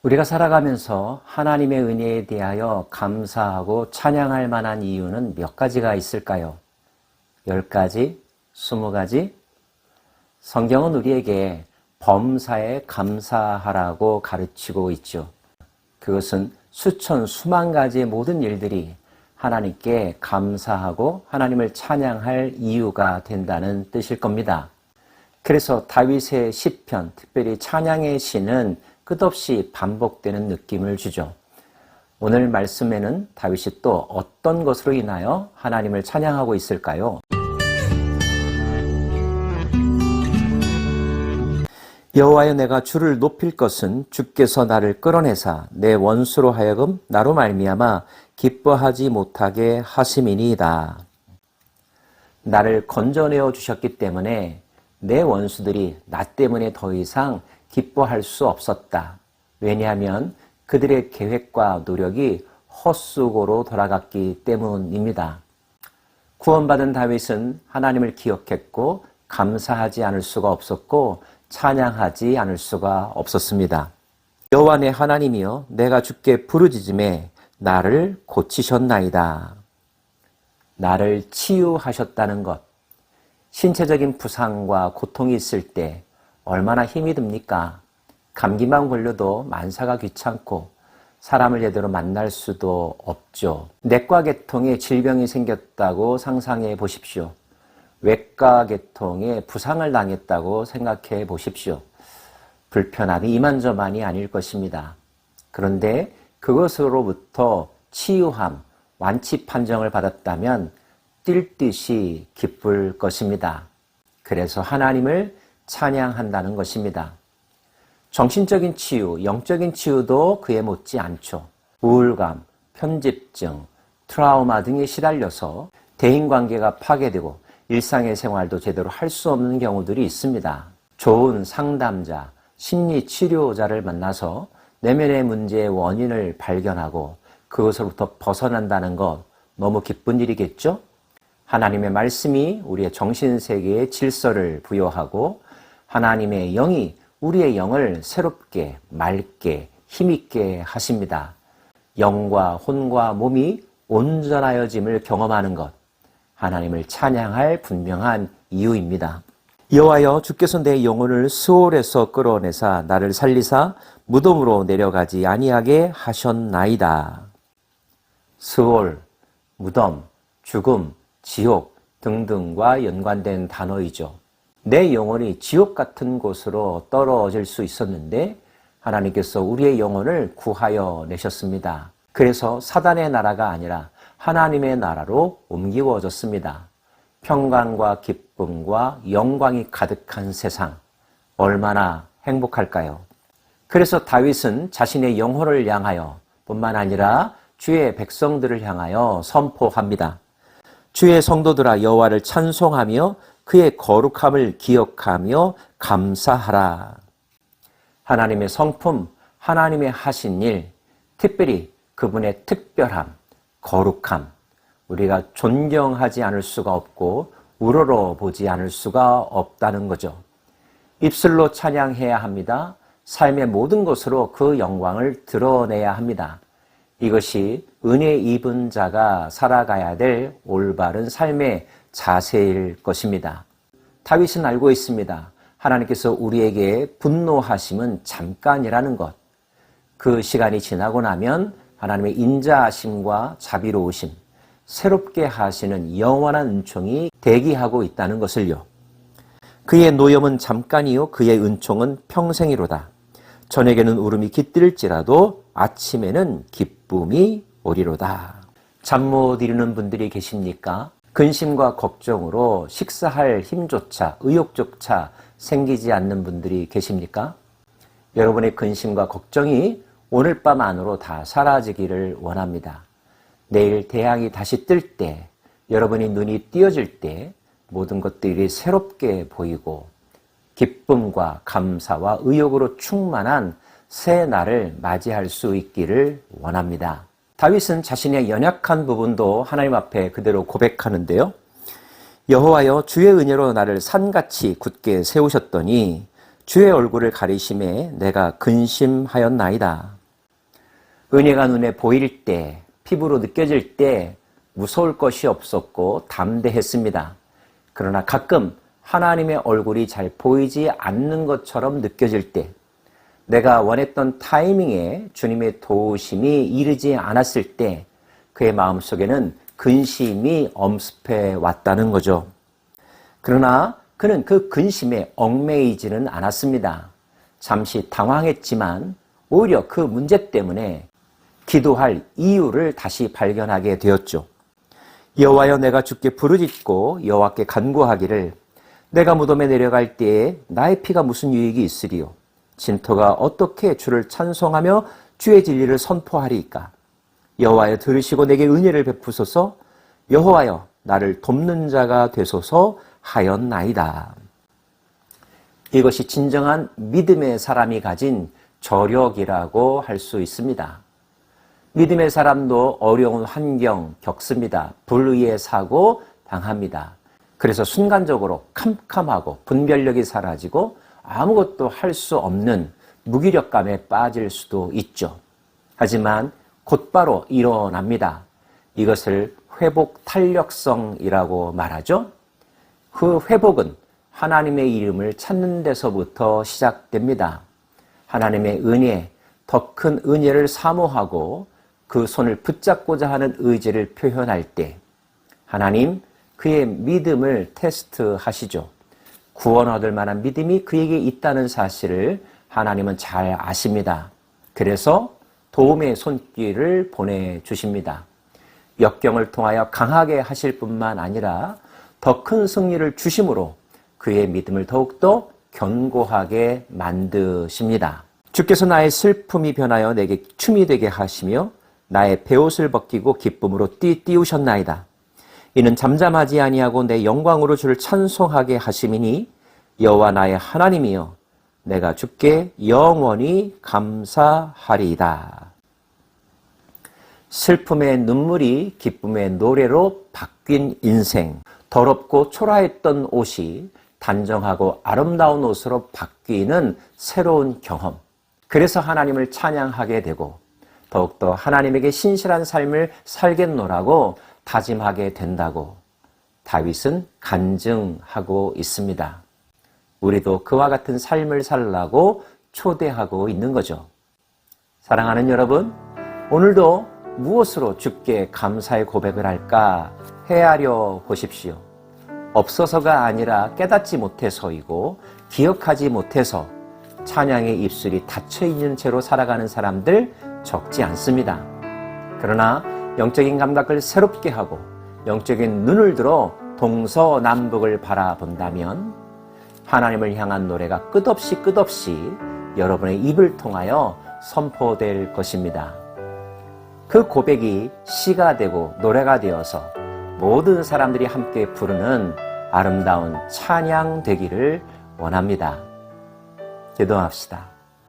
우리가 살아가면서 하나님의 은혜에 대하여 감사하고 찬양할 만한 이유는 몇 가지가 있을까요? 10가지? 20가지? 성경은 우리에게 범사에 감사하라고 가르치고 있죠. 그것은 수천, 수만 가지의 모든 일들이 하나님께 감사하고 하나님을 찬양할 이유가 된다는 뜻일 겁니다. 그래서 다윗의 시편, 특별히 찬양의 시는 끝없이 반복되는 느낌을 주죠. 오늘 말씀에는 다윗이 또 어떤 것으로 인하여 하나님을 찬양하고 있을까요? 여호와여, 내가 주를 높일 것은 주께서 나를 끌어내사 내 원수로 하여금 나로 말미암아 기뻐하지 못하게 하심이니이다. 나를 건져내어 주셨기 때문에 내 원수들이 나 때문에 더 이상 기뻐할 수 없었다. 왜냐하면 그들의 계획과 노력이 헛수고로 돌아갔기 때문입니다. 구원받은 다윗은 하나님을 기억했고 감사하지 않을 수가 없었고 찬양하지 않을 수가 없었습니다. 여호와 내 하나님이여, 내가 주께 부르짖음에 나를 고치셨나이다. 나를 치유하셨다는 것. 신체적인 부상과 고통이 있을 때 얼마나 힘이 듭니까? 감기만 걸려도 만사가 귀찮고 사람을 제대로 만날 수도 없죠. 내과 계통에 질병이 생겼다고 상상해 보십시오. 외과 계통에 부상을 당했다고 생각해 보십시오. 불편함이 이만저만이 아닐 것입니다. 그런데 그것으로부터 치유함, 완치 판정을 받았다면 뛸 듯이 기쁠 것입니다. 그래서 하나님을 찬양한다는 것입니다. 정신적인 치유, 영적인 치유도 그에 못지 않죠. 우울감, 편집증, 트라우마 등에 시달려서 대인관계가 파괴되고 일상의 생활도 제대로 할 수 없는 경우들이 있습니다. 좋은 상담자, 심리치료자를 만나서 내면의 문제의 원인을 발견하고 그것으로부터 벗어난다는 것, 너무 기쁜 일이겠죠? 하나님의 말씀이 우리의 정신세계에 질서를 부여하고 하나님의 영이 우리의 영을 새롭게, 맑게, 힘있게 하십니다. 영과 혼과 몸이 온전하여짐을 경험하는 것, 하나님을 찬양할 분명한 이유입니다. 여호와여, 주께서 내 영혼을 스올에서 끌어내사 나를 살리사 무덤으로 내려가지 아니하게 하셨나이다. 스올, 무덤, 죽음, 지옥 등등과 연관된 단어이죠. 내 영혼이 지옥 같은 곳으로 떨어질 수 있었는데 하나님께서 우리의 영혼을 구하여 내셨습니다. 그래서 사단의 나라가 아니라 하나님의 나라로 옮기워졌습니다. 평강과 기쁨과 영광이 가득한 세상, 얼마나 행복할까요? 그래서 다윗은 자신의 영혼을 향하여 뿐만 아니라 주의 백성들을 향하여 선포합니다. 주의 성도들아, 여호와를 찬송하며 그의 거룩함을 기억하며 감사하라. 하나님의 성품, 하나님의 하신 일, 특별히 그분의 특별함, 거룩함, 우리가 존경하지 않을 수가 없고 우러러 보지 않을 수가 없다는 거죠. 입술로 찬양해야 합니다. 삶의 모든 것으로 그 영광을 드러내야 합니다. 이것이 은혜 입은 자가 살아가야 될 올바른 삶의 자세일 것입니다. 다윗은 알고 있습니다. 하나님께서 우리에게 분노하심은 잠깐이라는 것. 그 시간이 지나고 나면 하나님의 인자하심과 자비로우심, 새롭게 하시는 영원한 은총이 대기하고 있다는 것을요. 그의 노염은 잠깐이요 그의 은총은 평생이로다. 저녁에는 울음이 깃들일지라도 아침에는 기쁨이 오리로다. 잠 못 이루는 분들이 계십니까? 근심과 걱정으로 식사할 힘조차, 의욕조차 생기지 않는 분들이 계십니까? 여러분의 근심과 걱정이 오늘 밤 안으로 다 사라지기를 원합니다. 내일 태양이 다시 뜰 때, 여러분이 눈이 띄어질 때 모든 것들이 새롭게 보이고 기쁨과 감사와 의욕으로 충만한 새 날을 맞이할 수 있기를 원합니다. 다윗은 자신의 연약한 부분도 하나님 앞에 그대로 고백하는데요. 여호와여, 주의 은혜로 나를 산같이 굳게 세우셨더니 주의 얼굴을 가리심에 내가 근심하였나이다. 은혜가 눈에 보일 때, 피부로 느껴질 때 무서울 것이 없었고 담대했습니다. 그러나 가끔 하나님의 얼굴이 잘 보이지 않는 것처럼 느껴질 때, 내가 원했던 타이밍에 주님의 도우심이 이르지 않았을 때 그의 마음속에는 근심이 엄습해 왔다는 거죠. 그러나 그는 그 근심에 얽매이지는 않았습니다. 잠시 당황했지만 오히려 그 문제 때문에 기도할 이유를 다시 발견하게 되었죠. 여호와여, 내가 주께 부르짖고 여호와께 간구하기를 내가 무덤에 내려갈 때에 나의 피가 무슨 유익이 있으리요? 진토가 어떻게 주를 찬송하며 주의 진리를 선포하리이까? 여호와여, 들으시고 내게 은혜를 베푸소서. 여호와여, 나를 돕는 자가 되소서 하였나이다. 이것이 진정한 믿음의 사람이 가진 저력이라고 할 수 있습니다. 믿음의 사람도 어려운 환경 겪습니다. 불의의 사고 당합니다. 그래서 순간적으로 캄캄하고 분별력이 사라지고 아무것도 할 수 없는 무기력감에 빠질 수도 있죠. 하지만 곧바로 일어납니다. 이것을 회복 탄력성이라고 말하죠. 그 회복은 하나님의 이름을 찾는 데서부터 시작됩니다. 하나님의 은혜, 더 큰 은혜를 사모하고 그 손을 붙잡고자 하는 의지를 표현할 때 하나님, 그의 믿음을 테스트하시죠. 구원 얻을 만한 믿음이 그에게 있다는 사실을 하나님은 잘 아십니다. 그래서 도움의 손길을 보내주십니다. 역경을 통하여 강하게 하실 뿐만 아니라 더 큰 승리를 주심으로 그의 믿음을 더욱더 견고하게 만드십니다. 주께서 나의 슬픔이 변하여 내게 춤이 되게 하시며 나의 베옷을 벗기고 기쁨으로 띄우셨나이다. 이는 잠잠하지 아니하고 내 영광으로 주를 찬송하게 하심이니 여호와 나의 하나님이여 내가 주께 영원히 감사하리이다. 슬픔의 눈물이 기쁨의 노래로 바뀐 인생, 더럽고 초라했던 옷이 단정하고 아름다운 옷으로 바뀌는 새로운 경험. 그래서 하나님을 찬양하게 되고 더욱더 하나님에게 신실한 삶을 살겠노라고 다짐하게 된다고 다윗은 간증하고 있습니다. 우리도 그와 같은 삶을 살라고 초대하고 있는 거죠. 사랑하는 여러분, 오늘도 무엇으로 주께 감사의 고백을 할까 헤아려 보십시오. 없어서가 아니라 깨닫지 못해서이고 기억하지 못해서 찬양의 입술이 닫혀있는 채로 살아가는 사람들 적지 않습니다. 그러나 영적인 감각을 새롭게 하고 영적인 눈을 들어 동서남북을 바라본다면 하나님을 향한 노래가 끝없이 여러분의 입을 통하여 선포될 것입니다. 그 고백이 시가 되고 노래가 되어서 모든 사람들이 함께 부르는 아름다운 찬양 되기를 원합니다. 기도합시다.